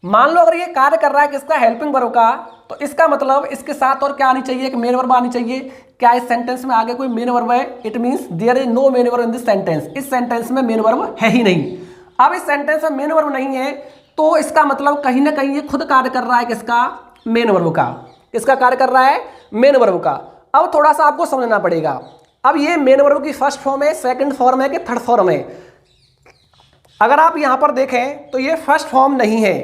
मान लो अगर ये कार्य कर रहा है किसका? हेल्पिंग वर्ब का, तो इसका मतलब इसके साथ और क्या आनी चाहिए? एक मेन वर्ब आनी चाहिए। क्या इस सेंटेंस में आगे कोई मेन वर्ब है? It means there is no main verb in this sentence. इस सेंटेंस में मेन वर्ब है ही नहीं। अब इस सेंटेंस में मेन वर्ब नहीं है, तो इसका मतलब कहीं ना कहीं ये खुद कार्य कर रहा है किसका? मेन वर्ब का। किसका कार्य कर रहा है? मेन वर्ब का। अब थोड़ा सा आपको समझना पड़ेगा। अब ये मेन वर्ब की फर्स्ट फॉर्म है, सेकंड फॉर्म है कि थर्ड फॉर्म है? अगर आप यहां पर देखें तो ये फर्स्ट फॉर्म नहीं है।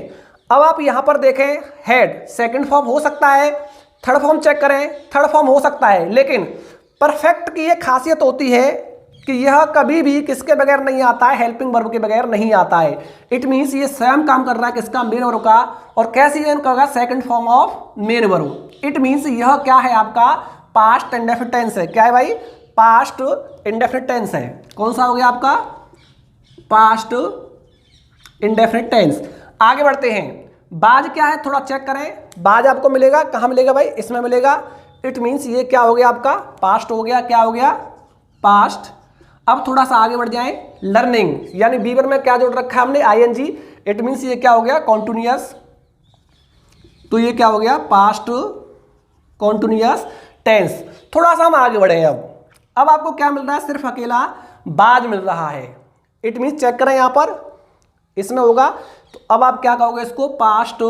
अब आप यहां पर देखें, हेड सेकंड फॉर्म हो सकता है, थर्ड फॉर्म चेक करें, थर्ड फॉर्म हो सकता है, लेकिन परफेक्ट की ये खासियत होती है कि यह कभी भी किसके बगैर नहीं आता है? हेल्पिंग वर्ब के बगैर नहीं आता है। इट मींस ये स्वयं काम कर रहा है किसका? मेन वर्ब का। और कैसे ये करेगा? Second form of main verb. It means यह क्या है आपका? पास्ट इंडेफिनिट टेंस है। क्या है भाई? पास्ट इंडेफिनिट टेंस है। कौन सा हो गया आपका? Past indefinite tense. आगे बढ़ते हैं, बाज क्या है? थोड़ा चेक करें। बाज आपको मिलेगा कहां मिलेगा भाई? इसमें मिलेगा। इट मींस ये क्या हो गया आपका? पास्ट हो गया। क्या हो गया? पास्ट। अब थोड़ा सा आगे बढ़ जाएं, लर्निंग, यानी B1 में क्या जोड़ रखा है हमने? ING। इट मींस ये क्या हो गया? कॉन्टिन्यूअस। तो ये क्या हो गया? Past continuous tense. थोड़ा सा हम आगे बढ़े। अब आपको क्या मिल रहा है? सिर्फ अकेला बाज मिल रहा है। इट मींस चेक करें यहां पर, इसमें होगा। तो अब आप क्या कहोगे इसको? Past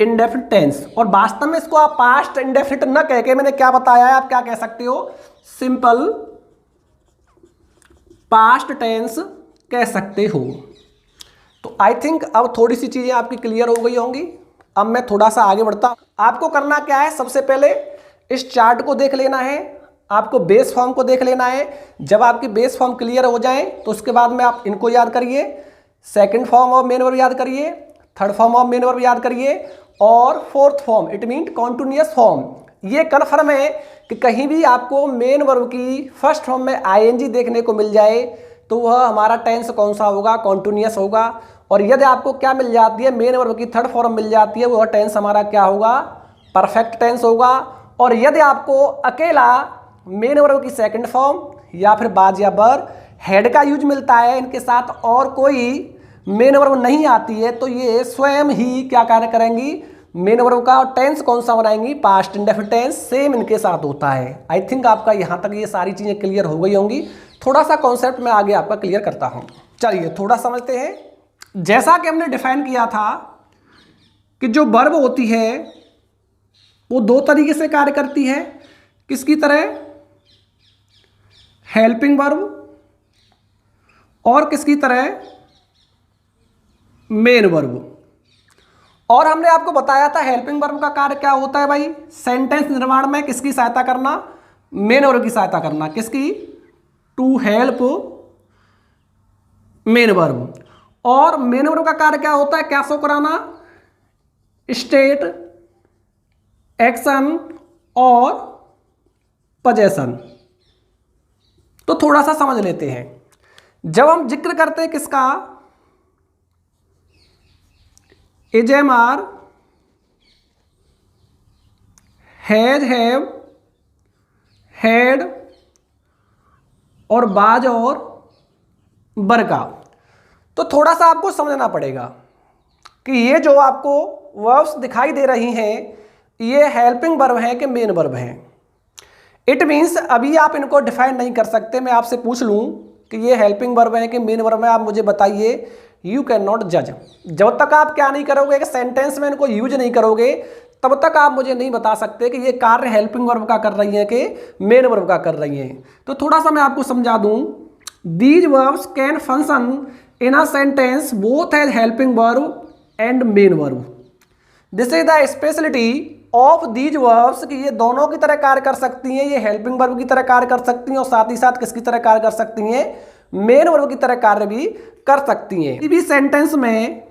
indefinite tense. और वास्तव में इसको आप पास्ट इंडेफिनिट न कह के मैंने क्या बताया है, आप क्या कह सकते हो? सिंपल पास्ट टेंस कह सकते हो। तो आई थिंक अब थोड़ी सी चीजें आपकी क्लियर हो गई होंगी। अब मैं थोड़ा सा आगे बढ़ता हूं। आपको करना क्या है? सबसे पहले इस चार्ट को देख लेना है, आपको बेस फॉर्म को देख लेना है। जब आपकी बेस फॉर्म क्लियर हो जाए तो उसके बाद में आप इनको याद करिए। Second form of main verb याद करिए, third form of main verb याद करिए, और fourth form it mean continuous form. ये कन्फर्म है कि कहीं भी आपको मेन वर्ब की फर्स्ट फॉर्म में ING देखने को मिल जाए तो वह हमारा टेंस कौन सा होगा? कॉन्टिन्यूअस होगा। और यदि आपको क्या मिल जाती है? मेन वर्ब की थर्ड फॉर्म मिल जाती है, वह टेंस हमारा क्या होगा? परफेक्ट टेंस होगा। और यदि आपको अकेला मेन वर्ब की सेकंड फॉर्म या फिर बाज या बर हेड का यूज मिलता है, इनके साथ और कोई मेन वर्ब नहीं आती है, तो ये स्वयं ही क्या कार्य करेंगी? मेन वर्ब का। और टेंस कौन सा बनाएंगी? Past indefinite tense. सेम इनके साथ होता है। आई थिंक आपका यहां तक ये सारी चीजें क्लियर हो गई होंगी। थोड़ा सा कॉन्सेप्ट मैं आगे आपका क्लियर करता हूं। चलिए थोड़ा समझते हैं। जैसा कि हमने डिफाइन किया था कि जो वर्ब होती है वो दो तरीके से कार्य करती है। किसकी तरह? हेल्पिंग वर्ब, और किसकी तरह? Main verb. और हमने आपको बताया था हेल्पिंग वर्ब का कार्य क्या होता है भाई? सेंटेंस निर्माण में किसकी सहायता करना? मेन वर्ब की सहायता करना। किसकी? To help main verb. और मेन वर्ब का कार्य क्या होता है? क्या शो कराना? स्टेट, एक्शन और पोजेशन। तो थोड़ा सा समझ लेते हैं। जब हम जिक्र करते हैं किसका? AJMR हैज, हैव, हैड और बाज और बर का। तो थोड़ा सा आपको समझना पड़ेगा कि ये जो आपको वर्ब्स दिखाई दे रही हैं ये हेल्पिंग वर्ब हैं कि मेन वर्ब हैं। इट मीन्स अभी आप इनको डिफाइन नहीं कर सकते। मैं आपसे पूछ लूँ कि ये हेल्पिंग वर्ब है कि मेन वर्ब है, आप मुझे बताइए, यू कैन नॉट जज। जब तक आप क्या नहीं करोगे कि सेंटेंस में इनको यूज नहीं करोगे तब तक आप मुझे नहीं बता सकते कि ये कार्य हेल्पिंग वर्ब का कर रही है कि मेन वर्ब का कर रही हैं। तो थोड़ा सा मैं आपको समझा दूं, these verbs can function in a sentence both as helping verb and main verb. This is the speciality of these verbs कि ये दोनों की तरह कार्य कर सकती हैं, ये हेल्पिंग वर्ब की तरह कार्य कर सकती हैं और साथ ही साथ किसकी तरह कार्य कर सकती हैं, मेन वर्ब की तरह कार्य भी कर सकती हैं। किसी भी सेंटेंस में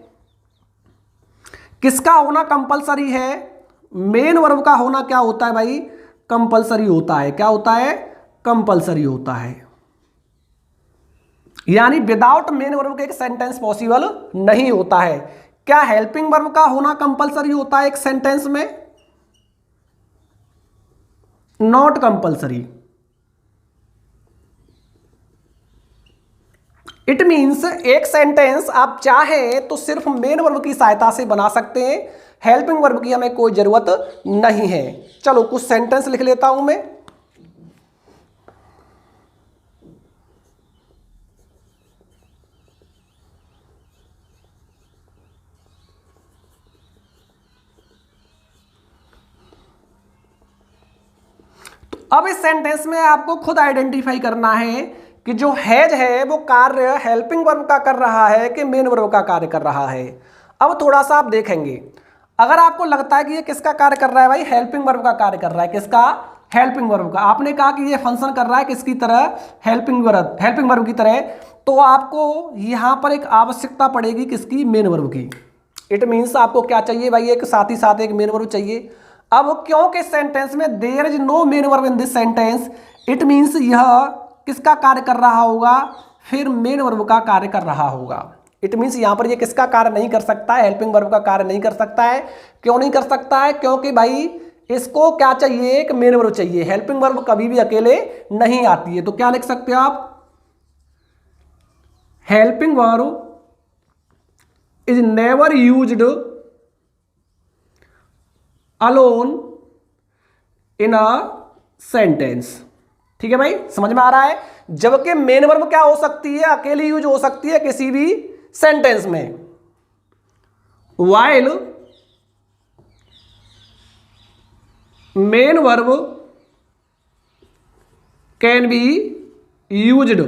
किसका होना कंपलसरी है, मेन वर्ब का होना क्या होता है भाई, कंपलसरी होता है। क्या होता है, कंपलसरी होता है। यानी विदाउट मेन वर्ब के एक सेंटेंस पॉसिबल नहीं होता है। क्या हेल्पिंग वर्ब का होना कंपलसरी होता है एक सेंटेंस में? Not compulsory. इट मीन्स एक सेंटेंस आप चाहें तो सिर्फ मेन वर्ब की सहायता से बना सकते हैं, हेल्पिंग वर्ब की हमें कोई जरूरत नहीं है। चलो कुछ सेंटेंस लिख लेता हूं मैं। तो अब इस सेंटेंस में आपको खुद आइडेंटिफाई करना है कि जो हैज है वो कार्य हेल्पिंग वर्ब का कर रहा है कि मेन वर्ब का कार्य कर रहा है। अब थोड़ा सा आप देखेंगे, अगर आपको लगता है कि ये किसका कार्य कर रहा है भाई, हेल्पिंग वर्ब का कार्य कर रहा है। किसका, हेल्पिंग वर्ब का। आपने कहा कि ये फंक्शन कर रहा है किसकी तरह, हेल्पिंग वर्ब की तरह, तो आपको यहां पर एक आवश्यकता पड़ेगी किसकी, मेन वर्ब की। इट मीन्स आपको क्या चाहिए भाई, एक साथ ही साथ एक मेन वर्ब चाहिए। अब क्योंकि सेंटेंस में there is no main verb in this sentence, it means यह किसका कार्य कर रहा होगा, फिर मेन वर्ब का कार्य कर रहा होगा। इट मीन्स यहां पर ये किसका कार्य नहीं कर सकता है, हेल्पिंग वर्ब का कार्य नहीं कर सकता है। क्यों नहीं कर सकता है, क्योंकि भाई इसको क्या चाहिए, एक मेन वर्ब चाहिए। हेल्पिंग वर्ब कभी भी अकेले नहीं आती है। तो क्या लिख सकते हो आप, helping verb is never used alone in a sentence. ठीक है भाई, समझ में आ रहा है। जबकि मेन वर्ब क्या हो सकती है, अकेली यूज हो सकती है किसी भी सेंटेंस में। While main verb can be used,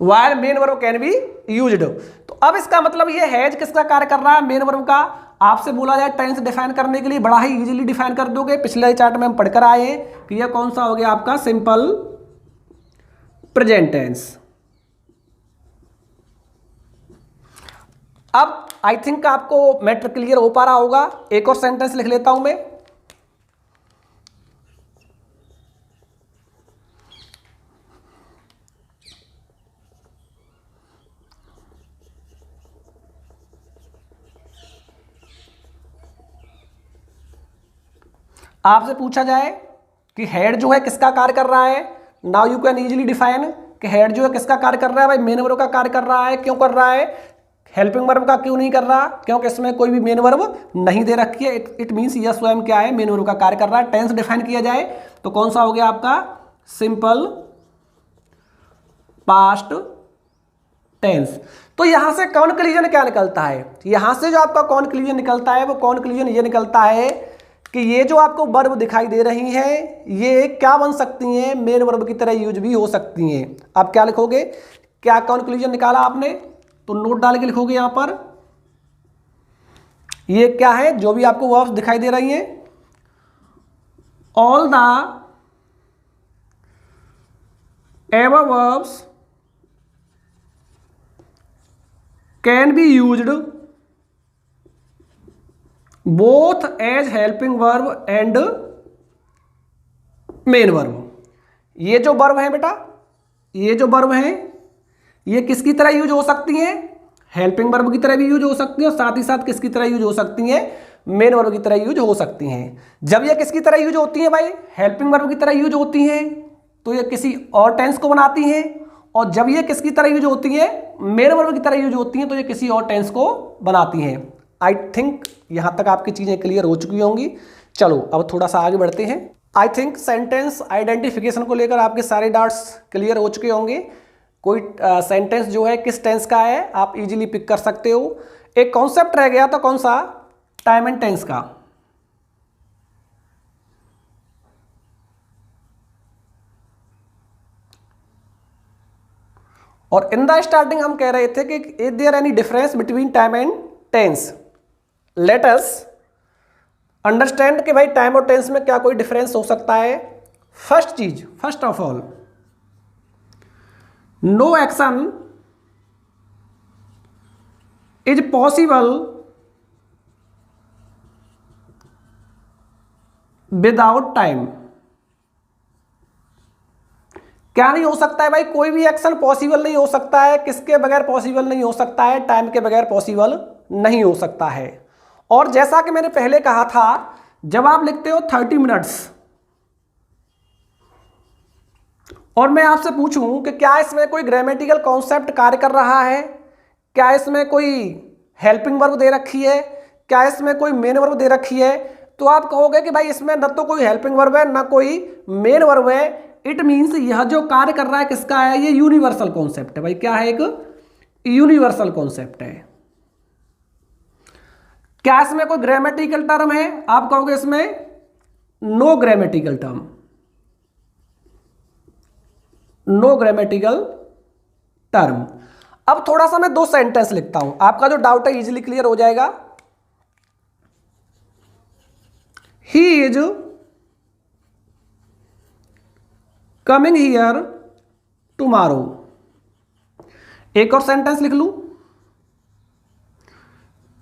while main verb can be used. तो अब इसका मतलब ये हैज किसका कार्य कर रहा है, मेन वर्ब का। आपसे बोला जाए टेंस डिफाइन करने के लिए बड़ा ही इजीली डिफाइन कर दोगे। पिछले चार्ट में हम पढ़कर आए हैं कि यह कौन सा हो गया आपका, सिंपल प्रेजेंट टेंस। अब आई थिंक आपको मैटर क्लियर हो पा रहा होगा। एक और सेंटेंस लिख लेता हूं मैं। आपसे पूछा जाए कि हेड जो है किसका कार्य कर रहा है, now you can easily define कि हेड जो है किसका कार्य कर रहा है भाई, मेन वर्ब का कार्य कर रहा है। क्यों कर रहा है, हेल्पिंग वर्ब का क्यों नहीं कर रहा, क्योंकि इसमें कोई भी मेन वर्ब नहीं दे रखी है। इट मीन्स यह स्वयं क्या है, मेन वर्ब का कार्य कर रहा है। टेंस डिफाइन किया जाए तो कौन सा हो गया आपका, सिंपल पास्ट टेंस। तो यहां से कॉन्क्लूजन क्या निकलता है, यहां से जो आपका कॉन्क्लूजन निकलता है वो कॉन्क्लूजन ये निकलता है कि ये जो आपको वर्ब दिखाई दे रही हैं ये क्या बन सकती हैं, मेन वर्ब की तरह यूज भी हो सकती हैं। आप क्या लिखोगे, क्या कॉन्क्लूजन निकाला आपने, तो नोट डाल के लिखोगे यहां पर। ये क्या है, जो भी आपको वर्ब्स दिखाई दे रही हैं, all the ever verbs can be used both as helping verb and main verb. ये जो वर्ब है बेटा, ये जो वर्ब है ये किसकी तरह यूज हो सकती हैं, हेल्पिंग वर्ब की तरह भी यूज हो सकती है और साथ ही साथ किसकी तरह यूज हो सकती हैं, मेन वर्ब की तरह यूज हो सकती हैं। जब ये किसकी तरह यूज होती है भाई, हेल्पिंग वर्ब की तरह यूज होती हैं, तो ये किसी और टेंस को बनाती हैं, और जब ये किसकी तरह यूज होती है, मेन वर्ब की तरह यूज होती हैं, तो ये किसी और टेंस को बनाती हैं। आई थिंक यहाँ तक आपकी चीजें क्लियर हो चुकी होंगी। चलो अब थोड़ा सा आगे बढ़ते हैं। आई थिंक सेंटेंस आइडेंटिफिकेशन को लेकर आपके सारे डाउट्स क्लियर हो चुके होंगे। कोई सेंटेंस जो है किस टेंस का है आप इजीली पिक कर सकते हो। एक कॉन्सेप्ट रह गया था, कौन सा, टाइम एंड टेंस का। और इन द स्टार्टिंग हम कह रहे थे कि is there any difference between time and tense. Let us understand कि भाई टाइम और टेंस में क्या कोई डिफरेंस हो सकता है। फर्स्ट चीज, first of all, no action is possible without time. क्या नहीं हो सकता है भाई, कोई भी एक्शन पॉसिबल नहीं हो सकता है, किसके बगैर पॉसिबल नहीं हो सकता है, टाइम के बगैर पॉसिबल नहीं हो सकता है। और जैसा कि मैंने पहले कहा था, जब आप लिखते हो 30 मिनट्स और मैं आपसे पूछूं कि क्या इसमें कोई ग्रामेटिकल कॉन्सेप्ट कार्य कर रहा है, क्या इसमें कोई हेल्पिंग वर्ब दे रखी है, क्या इसमें कोई मेन वर्ब दे रखी है, तो आप कहोगे कि भाई इसमें न तो कोई हेल्पिंग वर्ब है ना कोई मेन वर्ब है। इट मीन्स यह जो कार्य कर रहा है किसका है, ये यूनिवर्सल कॉन्सेप्ट है भाई। क्या है, एक यूनिवर्सल कॉन्सेप्ट है। क्या इसमें कोई ग्रामेटिकल टर्म है, आप कहोगे इसमें no grammatical term, no grammatical term. अब थोड़ा सा मैं दो सेंटेंस लिखता हूं, आपका जो डाउट है इजीली क्लियर हो जाएगा। He is coming here tomorrow. एक और सेंटेंस लिख लूं,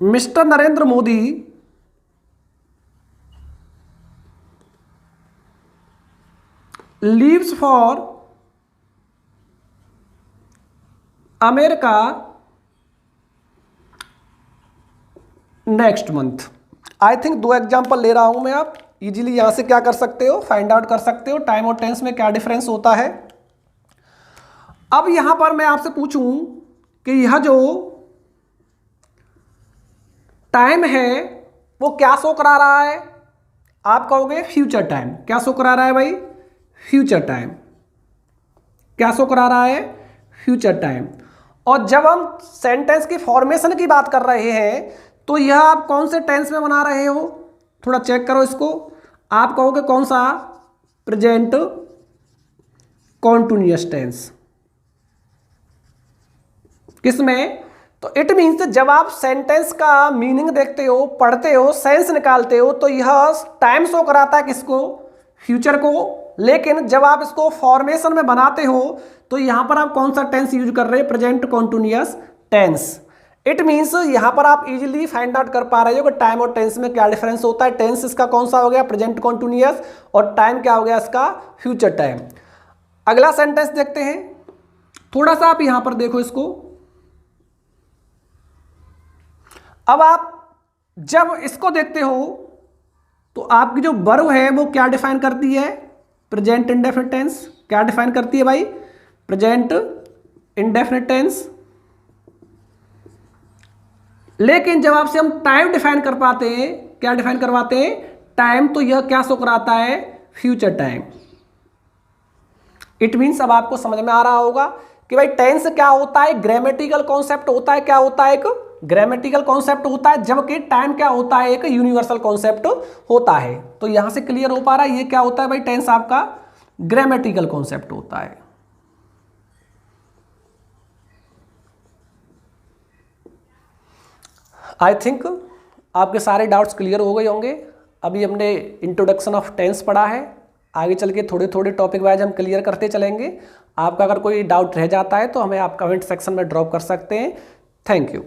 mister Narendra Modi leaves for America next month. I think दो एग्जांपल ले रहा हूं मैं, आप इजीली यहां से क्या कर सकते हो, फाइंड आउट कर सकते हो टाइम और टेंस में क्या डिफरेंस होता है। अब यहां पर मैं आपसे पूछूं कि यह जो टाइम है वो क्या शो करा रहा है, आप कहोगे फ्यूचर टाइम। क्या शो करा रहा है भाई, फ्यूचर टाइम। क्या शो करा रहा है, फ्यूचर टाइम। और जब हम सेंटेंस की फॉर्मेशन की बात कर रहे हैं तो यह आप कौन से टेंस में बना रहे हो, थोड़ा चेक करो इसको। आप कहोगे कौन सा, प्रेजेंट कॉन्टिन्यूअस टेंस। किसमें, तो इट मीन्स जब आप सेंटेंस का मीनिंग देखते हो, पढ़ते हो, सेंस निकालते हो, तो यह टाइम शो कराता है किसको, फ्यूचर को। लेकिन जब आप इसको फॉर्मेशन में बनाते हो तो यहां पर आप कौन सा टेंस यूज कर रहे हैं, present continuous tense. It means यहां पर आप इजीली फाइंड आउट कर पा रहे हो कि टाइम और टेंस में क्या डिफरेंस होता है। टेंस इसका कौन सा हो गया, प्रेजेंट कॉन्टिन्यूअस, और टाइम क्या हो गया इसका, फ्यूचर टाइम। अगला सेंटेंस देखते हैं, थोड़ा सा आप यहां पर देखो इसको। अब आप जब इसको देखते हो तो आपकी जो वर्ब है वो क्या डिफाइन करती है, प्रेजेंट इंडेफिनिट टेंस। क्या डिफाइन करती है भाई, प्रेजेंट इंडेफिनिट टेंस। लेकिन जब आपसे हम टाइम डिफाइन कर पाते हैं, क्या डिफाइन करवाते हैं, टाइम, तो यह क्या शो कराता है, फ्यूचर टाइम। इट मीन्स अब आपको समझ में आ रहा होगा कि भाई टेंस क्या होता है, ग्रामेटिकल कॉन्सेप्ट होता है। क्या होता है, एक ग्रामेटिकल कॉन्सेप्ट होता है, जबकि टाइम क्या होता है, एक यूनिवर्सल कॉन्सेप्ट होता है। तो यहां से क्लियर हो पा रहा है ये क्या होता है भाई, टेंस आपका ग्रामेटिकल कॉन्सेप्ट होता है। आई थिंक आपके सारे डाउट्स क्लियर हो गए होंगे। अभी हमने इंट्रोडक्शन ऑफ टेंस पढ़ा है, आगे चल के थोड़े थोड़े टॉपिक वाइज हम क्लियर करते चलेंगे। आपका अगर कोई डाउट रह जाता है तो हमें आप कमेंट सेक्शन में ड्रॉप कर सकते हैं। Thank you.